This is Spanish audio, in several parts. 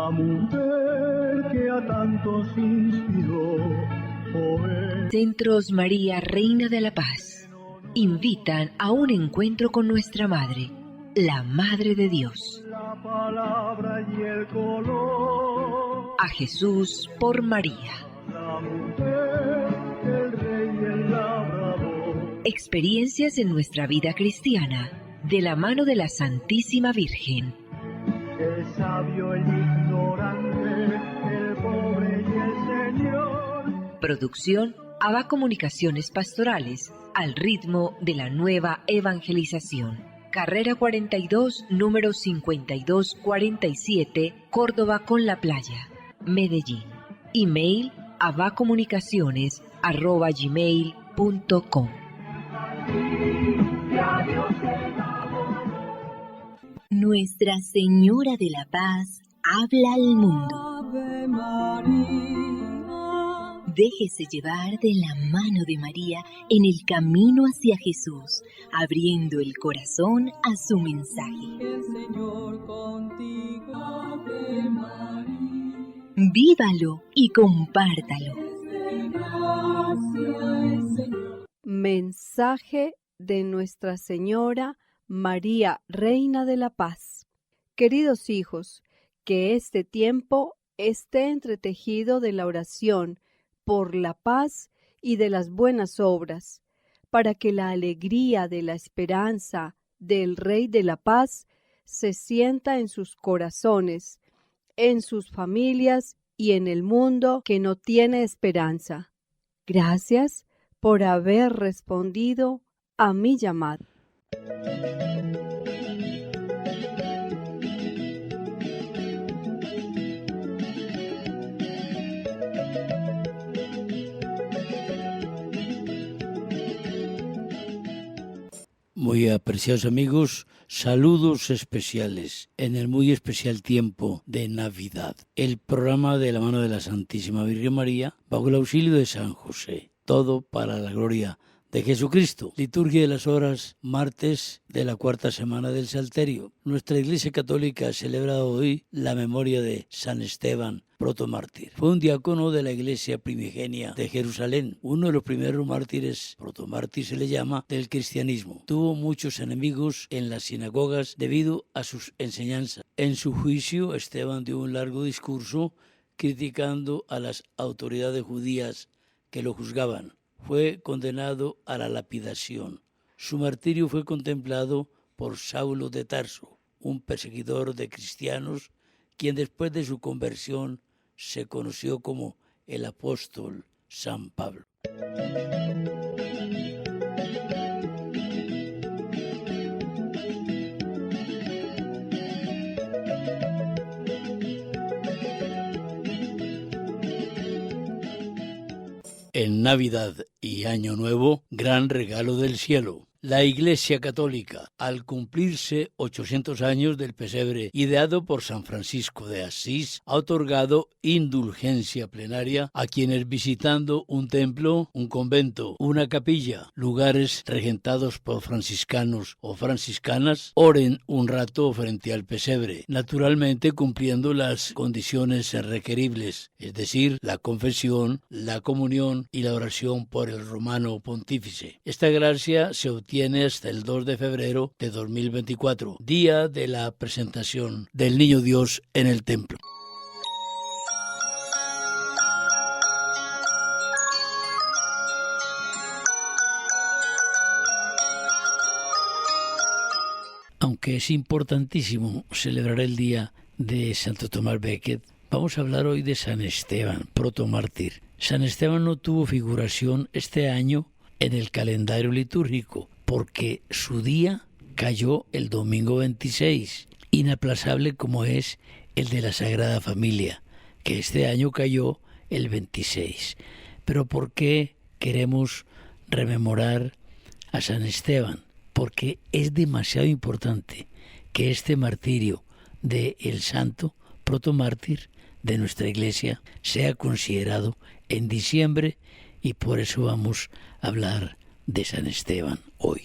la mujer que a tantos inspiró. Centros María, Reina de la Paz, invitan a un encuentro con nuestra Madre, la Madre de Dios. La palabra y el color. A Jesús por María. La mujer, el rey y el labrador. Experiencias en nuestra vida cristiana, de la mano de la Santísima Virgen. El sabio, el ignorante, el pobre y el Señor. Producción ABA Comunicaciones Pastorales, al ritmo de la nueva evangelización. Carrera 42, número 5247, Córdoba con la Playa, Medellín. Email abacomunicaciones@gmail.com. Nuestra Señora de la Paz habla al mundo. Ave María. Déjese llevar de la mano de María en el camino hacia Jesús, abriendo el corazón a su mensaje. El Señor contigo, Ave María. Vívalo y compártalo. Mensaje de Nuestra Señora María, Reina de la Paz. Queridos hijos, que este tiempo esté entretejido de la oración por la paz y de las buenas obras, para que la alegría de la esperanza del Rey de la Paz se sienta en sus corazones, en sus familias y en el mundo que no tiene esperanza. Gracias por haber respondido a mi llamado. Muy apreciados amigos, saludos especiales en el muy especial tiempo de Navidad. El programa de la mano de la Santísima Virgen María, bajo el auxilio de San José. Todo para la gloria de Jesucristo. Liturgia de las horas, martes de la cuarta semana del Salterio. Nuestra Iglesia Católica celebra hoy la memoria de San Esteban, protomártir. Fue un diácono de la Iglesia primigenia de Jerusalén, uno de los primeros mártires, protomártir se le llama, del cristianismo. Tuvo muchos enemigos en las sinagogas debido a sus enseñanzas. En su juicio, Esteban dio un largo discurso criticando a las autoridades judías que lo juzgaban. Fue condenado a la lapidación. Su martirio fue contemplado por Saulo de Tarso, un perseguidor de cristianos, quien después de su conversión se conoció como el apóstol San Pablo. En Navidad y Año Nuevo, gran regalo del cielo. La Iglesia Católica, al cumplirse 800 años del pesebre ideado por San Francisco de Asís, ha otorgado indulgencia plenaria a quienes visitando un templo, un convento, una capilla, lugares regentados por franciscanos o franciscanas, oren un rato frente al pesebre, naturalmente cumpliendo las condiciones requeribles, es decir, la confesión, la comunión y la oración por el romano pontífice. Esta gracia se obtiene hasta el 2 de febrero de 2024, día de la presentación del Niño Dios en el templo. Aunque es importantísimo celebrar el día de Santo Tomás Becket, vamos a hablar hoy de San Esteban, protomártir. San Esteban no tuvo figuración este año en el calendario litúrgico, porque su día cayó el domingo 26, inaplazable como es el de la Sagrada Familia, que este año cayó el 26. Pero ¿por qué queremos rememorar a San Esteban? Porque es demasiado importante que este martirio de el santo protomártir de nuestra Iglesia sea considerado en diciembre, y por eso vamos a hablar de San Esteban hoy.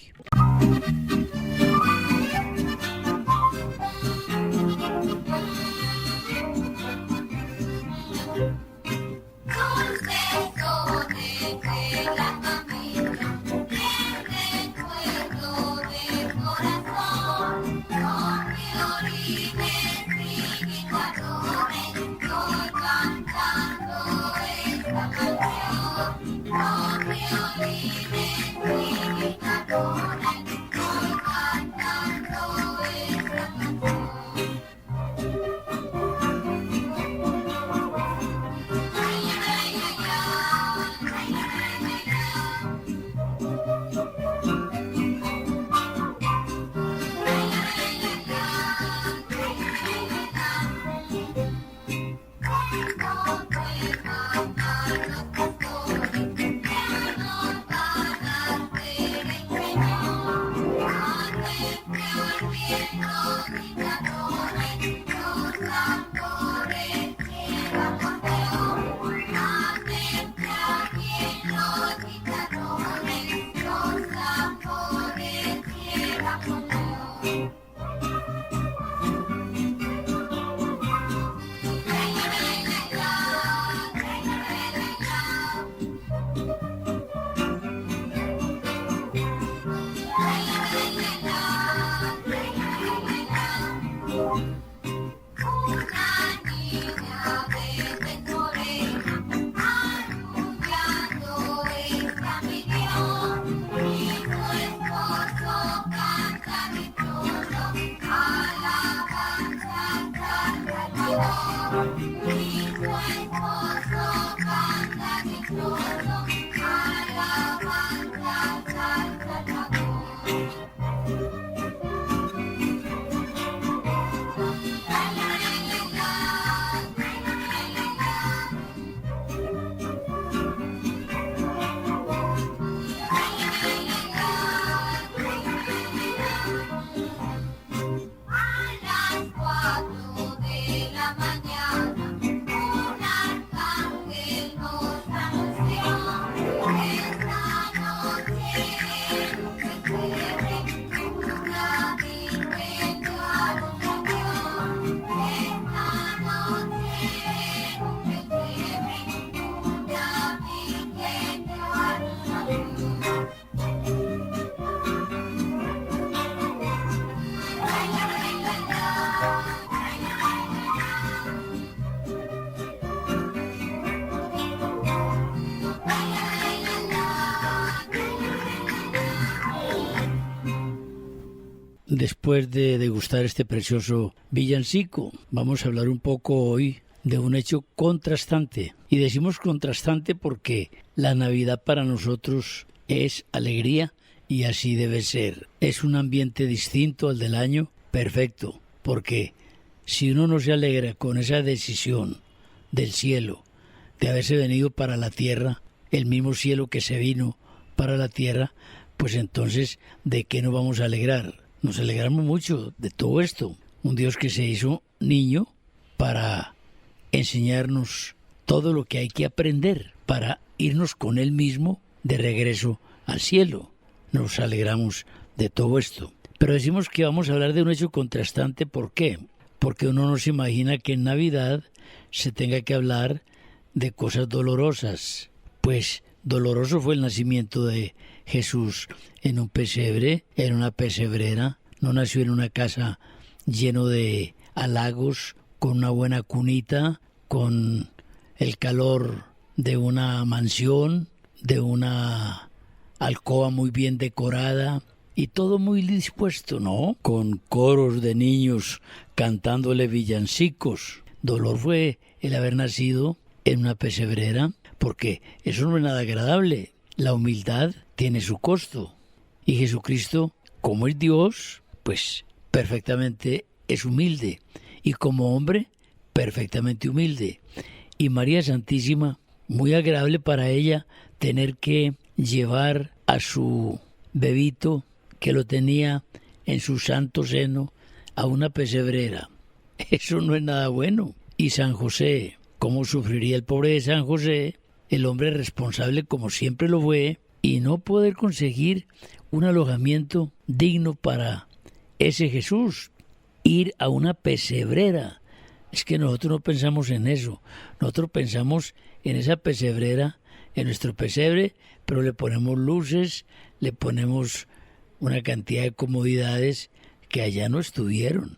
Después de degustar este precioso villancico, vamos a hablar un poco hoy de un hecho contrastante. Y decimos contrastante porque la Navidad para nosotros es alegría y así debe ser. Es un ambiente distinto al del año, perfecto, porque si uno no se alegra con esa decisión del cielo de haberse venido para la tierra, el mismo cielo que se vino para la tierra, pues entonces, ¿de qué nos vamos a alegrar? Nos alegramos mucho de todo esto. Un Dios que se hizo niño para enseñarnos todo lo que hay que aprender para irnos con Él mismo de regreso al cielo. Nos alegramos de todo esto. Pero decimos que vamos a hablar de un hecho contrastante. ¿Por qué? Porque uno no se imagina que en Navidad se tenga que hablar de cosas dolorosas. Pues doloroso fue el nacimiento de Jesús en un pesebre, en una pesebrera. No nació en una casa lleno de halagos, con una buena cunita, con el calor de una mansión, de una alcoba muy bien decorada y todo muy dispuesto, ¿no? Con coros de niños cantándole villancicos. Dolor fue el haber nacido en una pesebrera, porque eso no es nada agradable. La humildad tiene su costo. Y Jesucristo, como es Dios, pues perfectamente es humilde. Y como hombre, perfectamente humilde. Y María Santísima, muy agradable para ella tener que llevar a su bebito, que lo tenía en su santo seno, a una pesebrera. Eso no es nada bueno. Y San José, ¿cómo sufriría el pobre de San José, el hombre responsable como siempre lo fue, y no poder conseguir un alojamiento digno para ese Jesús? Ir a una pesebrera. Es que nosotros no pensamos en eso. Nosotros pensamos en esa pesebrera, en nuestro pesebre, pero le ponemos luces, le ponemos una cantidad de comodidades que allá no estuvieron.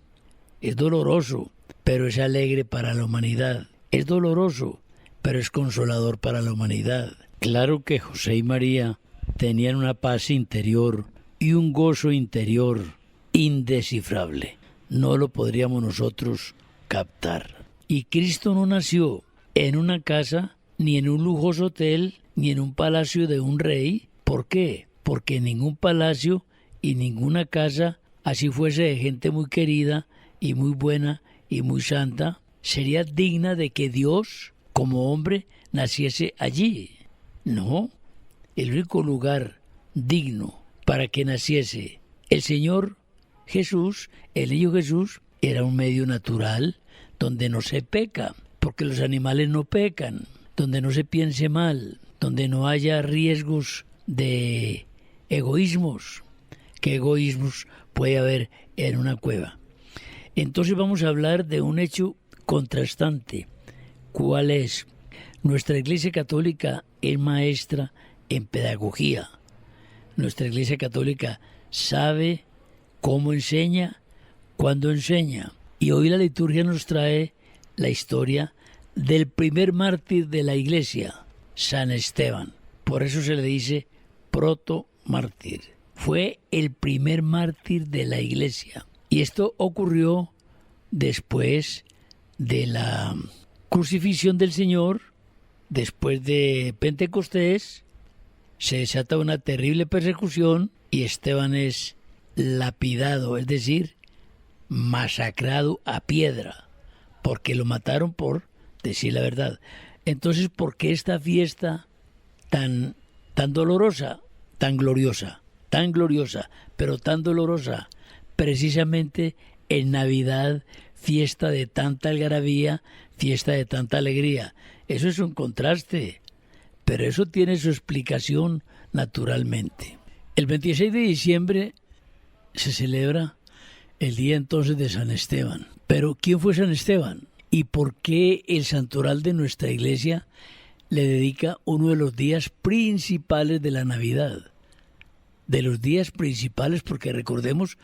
Es doloroso, pero es alegre para la humanidad. Es doloroso, pero es consolador para la humanidad. Claro que José y María tenían una paz interior y un gozo interior indescifrable. No lo podríamos nosotros captar. Y Cristo no nació en una casa, ni en un lujoso hotel, ni en un palacio de un rey. ¿Por qué? Porque ningún palacio y ninguna casa, así fuese de gente muy querida y muy buena y muy santa, sería digna de que Dios, como hombre, naciese allí. No, el único lugar digno para que naciese el Señor Jesús, el niño Jesús, era un medio natural donde no se peca, porque los animales no pecan, donde no se piense mal, donde no haya riesgos de egoísmos. ¿Qué egoísmos puede haber en una cueva? Entonces vamos a hablar de un hecho contrastante. ¿Cuál es? Nuestra Iglesia Católica es maestra en pedagogía. Nuestra Iglesia Católica sabe cómo enseña, cuándo enseña. Y hoy la liturgia nos trae la historia del primer mártir de la Iglesia, San Esteban. Por eso se le dice protomártir. Fue el primer mártir de la Iglesia. Y esto ocurrió después de la crucifixión del Señor, después de Pentecostés. Se desata una terrible persecución y Esteban es lapidado, es decir, masacrado a piedra, porque lo mataron por decir la verdad. Entonces, ¿por qué esta fiesta tan dolorosa, tan gloriosa, pero tan dolorosa? Precisamente en Navidad, fiesta de tanta algarabía, fiesta de tanta alegría. Eso es un contraste, pero eso tiene su explicación naturalmente. El 26 de diciembre se celebra el día entonces de San Esteban. Pero ¿quién fue San Esteban? ¿Y por qué el santoral de nuestra iglesia le dedica uno de los días principales de la Navidad? De los días principales, porque recordemos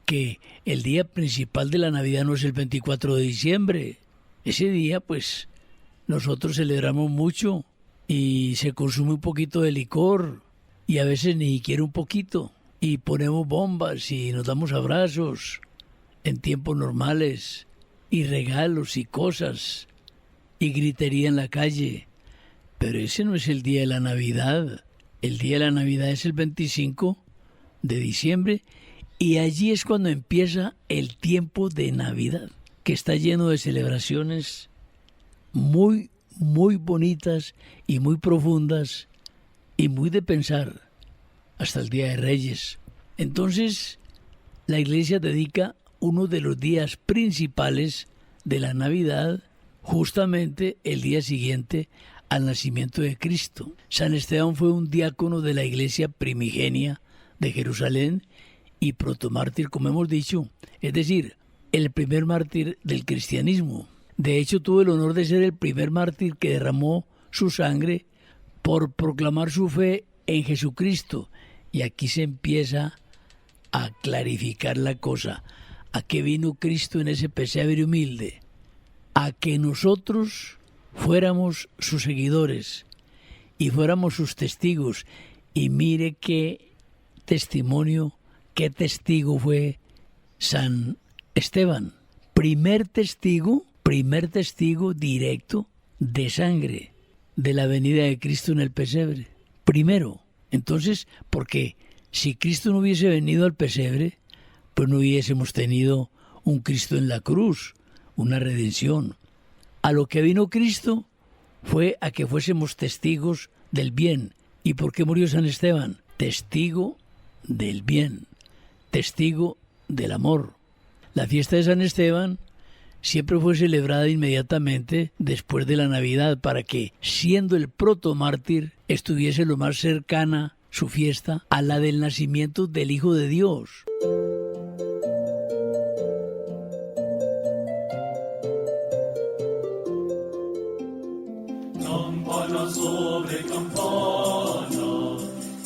que el día principal de la Navidad no es el 24 de diciembre. Ese día, pues, nosotros celebramos mucho y se consume un poquito de licor y a veces ni siquiera un poquito. Y ponemos bombas y nos damos abrazos en tiempos normales y regalos y cosas y gritería en la calle. Pero ese no es el día de la Navidad. El día de la Navidad es el 25 de diciembre y allí es cuando empieza el tiempo de Navidad, que está lleno de celebraciones muy, muy bonitas y muy profundas y muy de pensar, hasta el Día de Reyes. Entonces, la Iglesia dedica uno de los días principales de la Navidad, justamente el día siguiente al nacimiento de Cristo. San Esteban fue un diácono de la Iglesia primigenia de Jerusalén y protomártir, como hemos dicho, es decir, el primer mártir del cristianismo. De hecho, tuvo el honor de ser el primer mártir que derramó su sangre por proclamar su fe en Jesucristo. Y aquí se empieza a clarificar la cosa. ¿A qué vino Cristo en ese pesebre humilde? A que nosotros fuéramos sus seguidores y fuéramos sus testigos. Y mire qué testimonio, qué testigo fue San Esteban. Primer testigo directo de sangre de la venida de Cristo en el pesebre. Primero. Entonces, porque si Cristo no hubiese venido al pesebre, pues no hubiésemos tenido un Cristo en la cruz, una redención. A lo que vino Cristo fue a que fuésemos testigos del bien. ¿Y por qué murió San Esteban? Testigo del bien, testigo del amor. La fiesta de San Esteban siempre fue celebrada inmediatamente después de la Navidad para que, siendo el protomártir, estuviese lo más cercana su fiesta a la del nacimiento del Hijo de Dios. Campana sobre campana,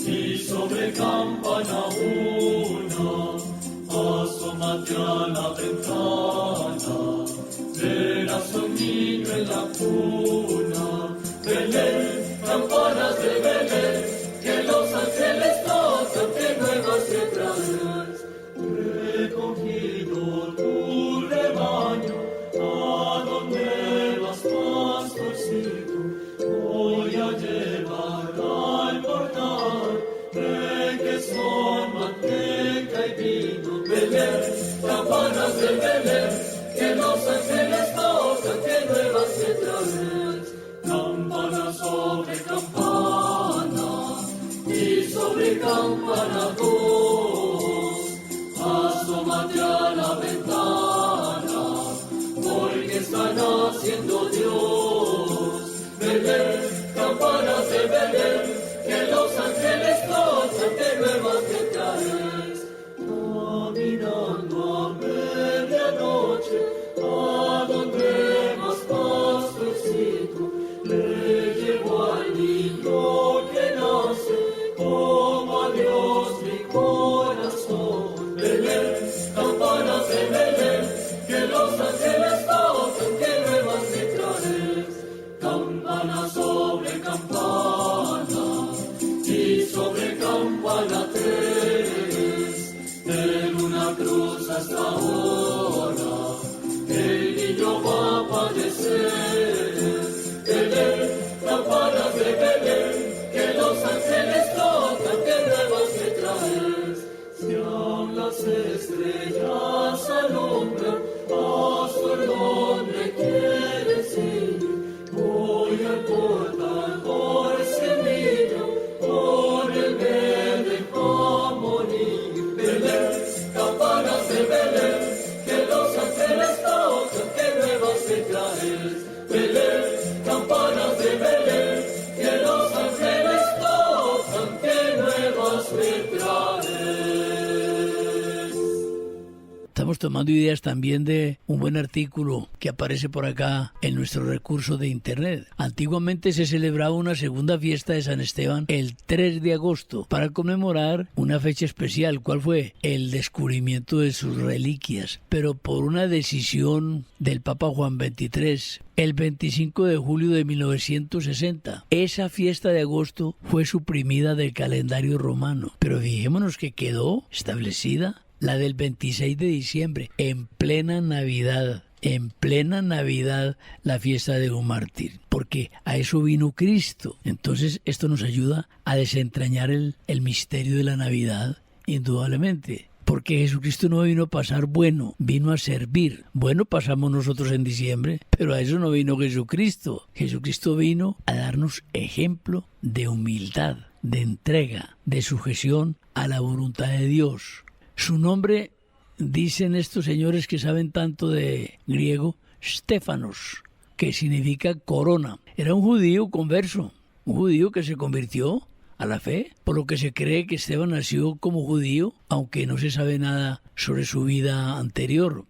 y sobre campana una, asómate a la ventana, verás un niño en la cuna. Belén, campanas de Belén, que los ángeles tocan, que nuevas te traes. Recogido tu rebaño, ¿a dónde vas, pastorcito? Voy a llevar al portal requesón, manteca y vino. Belén, campanas de Belén, que los ángeles tocan, que nuevas te traes. Campana sobre campana, y sobre campana dos, asómate a la ventana, porque está naciendo Dios. Belén, campanas de Belén, que los ángeles tocan, que nuevas te traes. Caminando a medianoche, ¿a dónde vas, pastorcito? Le llevo al niño que nace, como a Dios mi corazón. Belén, campanas de Belén, que los ángeles tocan, que nuevas te traes. Campana sobre campana, y sobre campana tres, en una cruz hasta ahora, el niño va a padecer. Belén, campanas de Belén, que los ángeles tocan, que nuevas te traes. Si aún las estrellas alumbran, pastor, ¿dónde quieres ir? Voy al portal por ese niño, por el me dejó morir. Belén, campanas de Belén, que los ángeles tocan, que nuevas te traes. Belén, campanas de Belén, que los ángeles tocan, que nuevas te traes. Estamos tomando ideas también de un buen artículo que aparece por acá en nuestro recurso de internet. Antiguamente se celebraba una segunda fiesta de San Esteban el 3 de agosto para conmemorar una fecha especial. ¿Cuál fue? El descubrimiento de sus reliquias. Pero por una decisión del Papa Juan XXIII, el 25 de julio de 1960, esa fiesta de agosto fue suprimida del calendario romano. Pero fijémonos que quedó establecida la del 26 de diciembre, en plena Navidad, la fiesta de un mártir, porque a eso vino Cristo. Entonces esto nos ayuda a desentrañar el misterio de la Navidad, indudablemente. Porque Jesucristo no vino a pasar bueno, vino a servir. Bueno, pasamos nosotros en diciembre, pero a eso no vino Jesucristo. Jesucristo vino a darnos ejemplo de humildad, de entrega, de sujeción a la voluntad de Dios. Su nombre, dicen estos señores que saben tanto de griego, Stéfanos, que significa corona. Era un judío converso, un judío que se convirtió a la fe, por lo que se cree que Esteban nació como judío, aunque no se sabe nada sobre su vida anterior.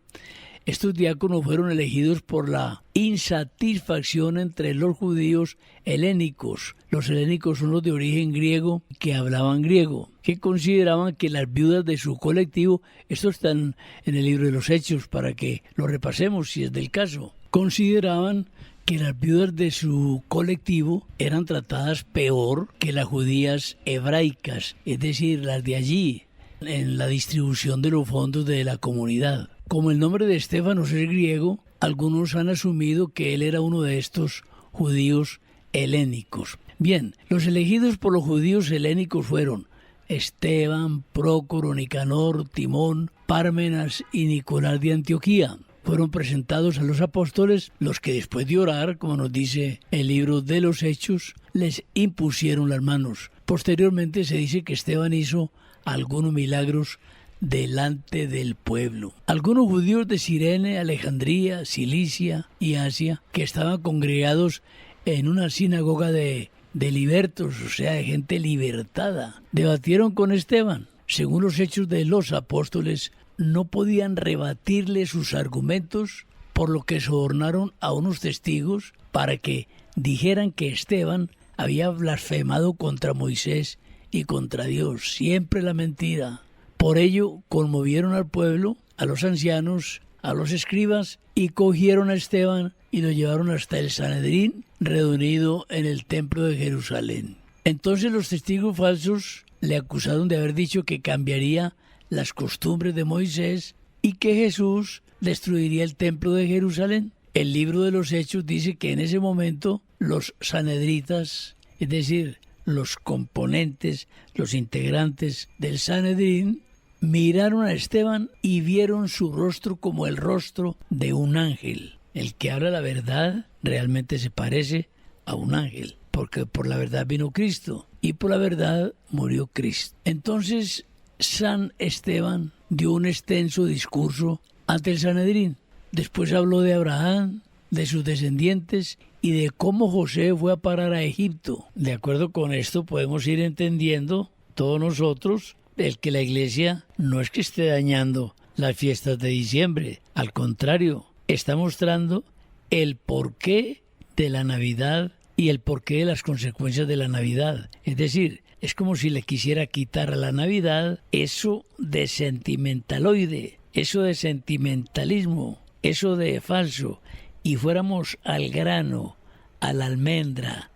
Estos diáconos fueron elegidos por la insatisfacción entre los judíos helénicos. Los helénicos son los de origen griego que hablaban griego, que consideraban que las viudas de su colectivo, esto está en el libro de los Hechos para que lo repasemos si es del caso, consideraban que las viudas de su colectivo eran tratadas peor que las judías hebraicas, es decir, las de allí, en la distribución de los fondos de la comunidad. Como el nombre de Estéfanos es griego, algunos han asumido que él era uno de estos judíos helénicos. Bien, los elegidos por los judíos helénicos fueron Esteban, Prócoro, Nicanor, Timón, Pármenas y Nicolás de Antioquía. Fueron presentados a los apóstoles, los que después de orar, como nos dice el libro de los Hechos, les impusieron las manos. Posteriormente se dice que Esteban hizo algunos milagros delante del pueblo. Algunos judíos de Cirene, Alejandría, Cilicia y Asia, que estaban congregados en una sinagoga de libertos, o sea, de gente libertada, debatieron con Esteban. Según los Hechos de los Apóstoles, no podían rebatirle sus argumentos, por lo que sobornaron a unos testigos para que dijeran que Esteban había blasfemado contra Moisés y contra Dios, siempre la mentira. Por ello conmovieron al pueblo, a los ancianos, a los escribas, y cogieron a Esteban y lo llevaron hasta el Sanedrín, reunido en el templo de Jerusalén. Entonces los testigos falsos le acusaron de haber dicho que cambiaría las costumbres de Moisés y que Jesús destruiría el templo de Jerusalén. El libro de los Hechos dice que en ese momento los sanedritas, es decir, los componentes, los integrantes del Sanedrín, miraron a Esteban y vieron su rostro como el rostro de un ángel. El que habla la verdad realmente se parece a un ángel, porque por la verdad vino Cristo y por la verdad murió Cristo. Entonces San Esteban dio un extenso discurso ante el Sanedrín. Después habló de Abraham, de sus descendientes y de cómo José fue a parar a Egipto. De acuerdo con esto podemos ir entendiendo todos nosotros el que la Iglesia no es que esté dañando las fiestas de diciembre, al contrario, está mostrando el porqué de la Navidad y el porqué de las consecuencias de la Navidad. Es decir, es como si le quisiera quitar a la Navidad eso de sentimentaloide, eso de sentimentalismo, eso de falso, y fuéramos al grano, a la almendra,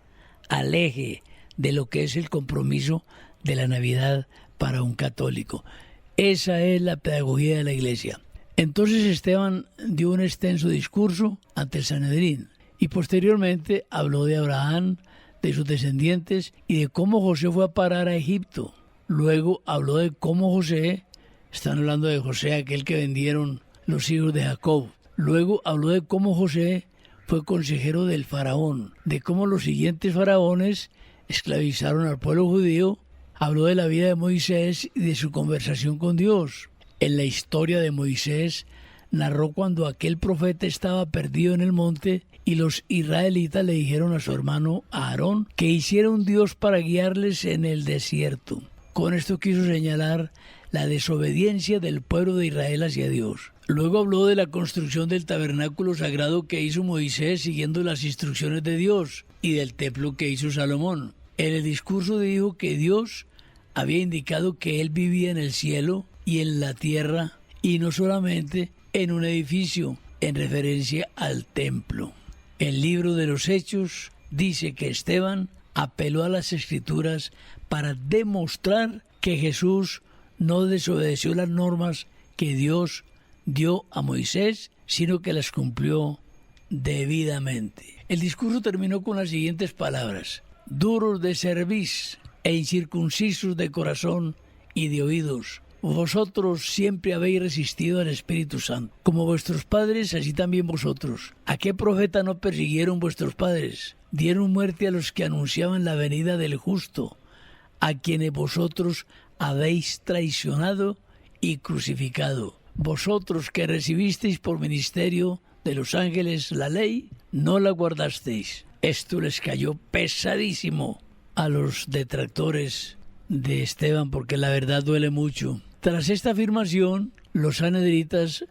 al eje de lo que es el compromiso de la Navidad para un católico. Esa es la pedagogía de la Iglesia. Entonces Esteban dio un extenso discurso ante el Sanedrín y posteriormente habló de Abraham, de sus descendientes y de cómo José fue a parar a Egipto. Luego habló de cómo José, están hablando de José, aquel que vendieron los hijos de Jacob. Luego habló de cómo José fue consejero del faraón, de cómo los siguientes faraones esclavizaron al pueblo judío. Habló de la vida de Moisés y de su conversación con Dios. En la historia de Moisés narró cuando aquel profeta estaba perdido en el monte y los israelitas le dijeron a su hermano Aarón que hiciera un Dios para guiarles en el desierto. Con esto quiso señalar la desobediencia del pueblo de Israel hacia Dios. Luego habló de la construcción del tabernáculo sagrado que hizo Moisés siguiendo las instrucciones de Dios y del templo que hizo Salomón. En el discurso dijo que Dios había indicado que él vivía en el cielo y en la tierra y no solamente en un edificio, en referencia al templo. El libro de los Hechos dice que Esteban apeló a las Escrituras para demostrar que Jesús no desobedeció las normas que Dios dio a Moisés, sino que las cumplió debidamente. El discurso terminó con las siguientes palabras: duros de cerviz e incircuncisos de corazón y de oídos, vosotros siempre habéis resistido al Espíritu Santo. Como vuestros padres, así también vosotros. ¿A qué profeta no persiguieron vuestros padres? Dieron muerte a los que anunciaban la venida del justo, a quienes vosotros habéis traicionado y crucificado. Vosotros que recibisteis por ministerio de los ángeles la ley, no la guardasteis. Esto les cayó pesadísimo a los detractores de Esteban, porque la verdad duele mucho. Tras esta afirmación, los sanedritas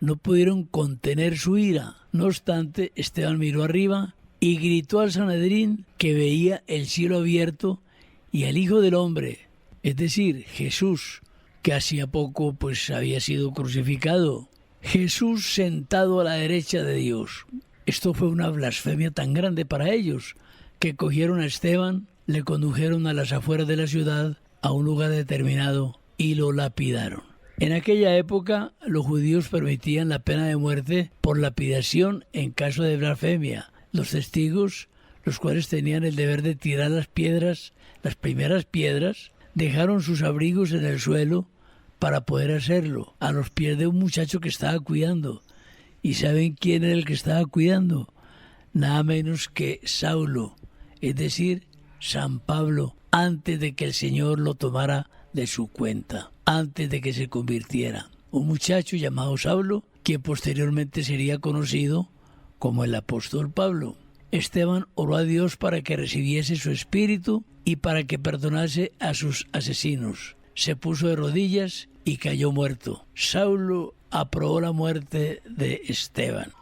no pudieron contener su ira. No obstante, Esteban miró arriba y gritó al Sanedrín que veía el cielo abierto y al Hijo del Hombre, es decir, Jesús, que hacía poco había sido crucificado. Jesús sentado a la derecha de Dios. Esto fue una blasfemia tan grande para ellos que cogieron a Esteban, le condujeron a las afueras de la ciudad, a un lugar determinado, y lo lapidaron. En aquella época, los judíos permitían la pena de muerte por lapidación en caso de blasfemia. Los testigos, los cuales tenían el deber de tirar las piedras, las primeras piedras, dejaron sus abrigos en el suelo para poder hacerlo, a los pies de un muchacho que estaba cuidando. ¿Y saben quién era el que estaba cuidando? Nada menos que Saulo, es decir, San Pablo, antes de que el Señor lo tomara de su cuenta, antes de que se convirtiera. Un muchacho llamado Saulo, quien posteriormente sería conocido como el apóstol Pablo. Esteban oró a Dios para que recibiese su espíritu y para que perdonase a sus asesinos. Se puso de rodillas y cayó muerto. Saulo aprobó la muerte de Esteban.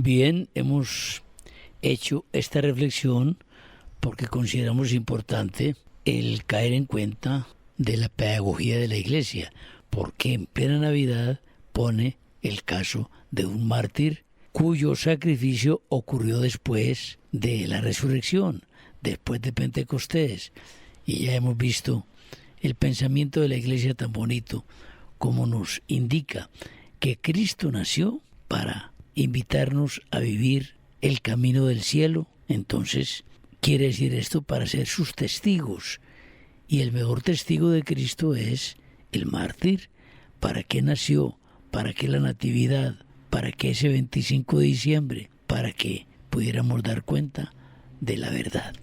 Bien, hemos hecho esta reflexión porque consideramos importante el caer en cuenta de la pedagogía de la Iglesia, porque en plena Navidad pone el caso de un mártir cuyo sacrificio ocurrió después de la resurrección, después de Pentecostés. Y ya hemos visto el pensamiento de la Iglesia tan bonito como nos indica que Cristo nació para invitarnos a vivir el camino del cielo. Entonces, quiere decir esto para ser sus testigos. Y el mejor testigo de Cristo es el mártir. ¿Para qué nació? ¿Para qué la natividad? ¿Para qué ese 25 de diciembre? Para que pudiéramos dar cuenta de la verdad.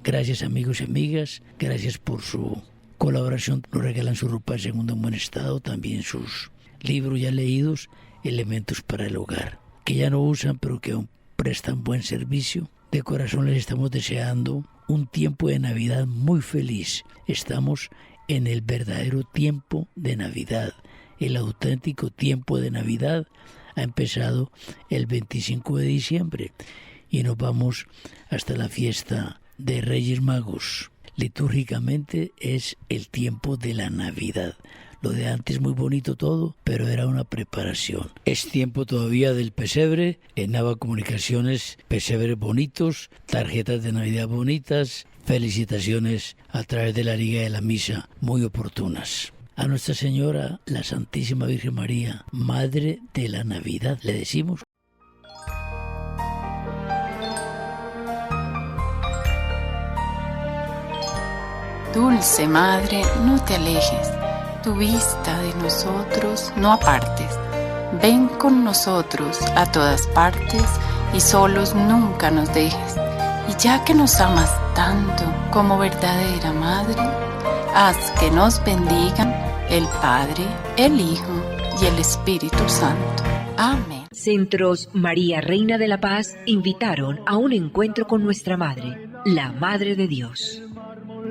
Gracias amigos y amigas, gracias por su colaboración. Nos regalan su ropa de segundo en buen estado, también sus libros ya leídos, elementos para el hogar, que ya no usan pero que aún prestan buen servicio. De corazón les estamos deseando un tiempo de Navidad muy feliz. Estamos en el verdadero tiempo de Navidad. El auténtico tiempo de Navidad ha empezado el 25 de diciembre y nos vamos hasta la fiesta de Reyes Magos. Litúrgicamente es el tiempo de la Navidad. Lo de antes muy bonito todo, pero era una preparación. Es tiempo todavía del pesebre, en Nava Comunicaciones, pesebres bonitos, tarjetas de Navidad bonitas, felicitaciones a través de la Liga de la Misa, muy oportunas. A Nuestra Señora, la Santísima Virgen María, Madre de la Navidad, le decimos. Dulce Madre, no te alejes, tu vista de nosotros no apartes. Ven con nosotros a todas partes y solos nunca nos dejes. Y ya que nos amas tanto como verdadera Madre, haz que nos bendigan el Padre, el Hijo y el Espíritu Santo. Amén. Centros María Reina de la Paz invitaron a un encuentro con nuestra Madre, la Madre de Dios.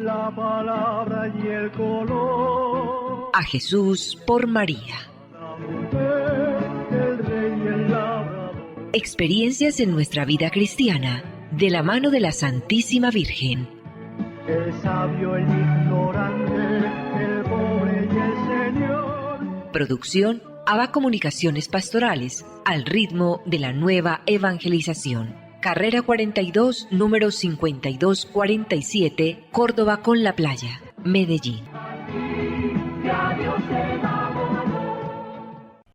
La palabra y el color. A Jesús por María. La mujer, el rey y el labrador. Experiencias en nuestra vida cristiana, de la mano de la Santísima Virgen. El sabio, el ignorante, el pobre y el Señor. Producción ABA Comunicaciones Pastorales, al ritmo de la nueva evangelización. Carrera 42, número 5247, Córdoba con la Playa, Medellín.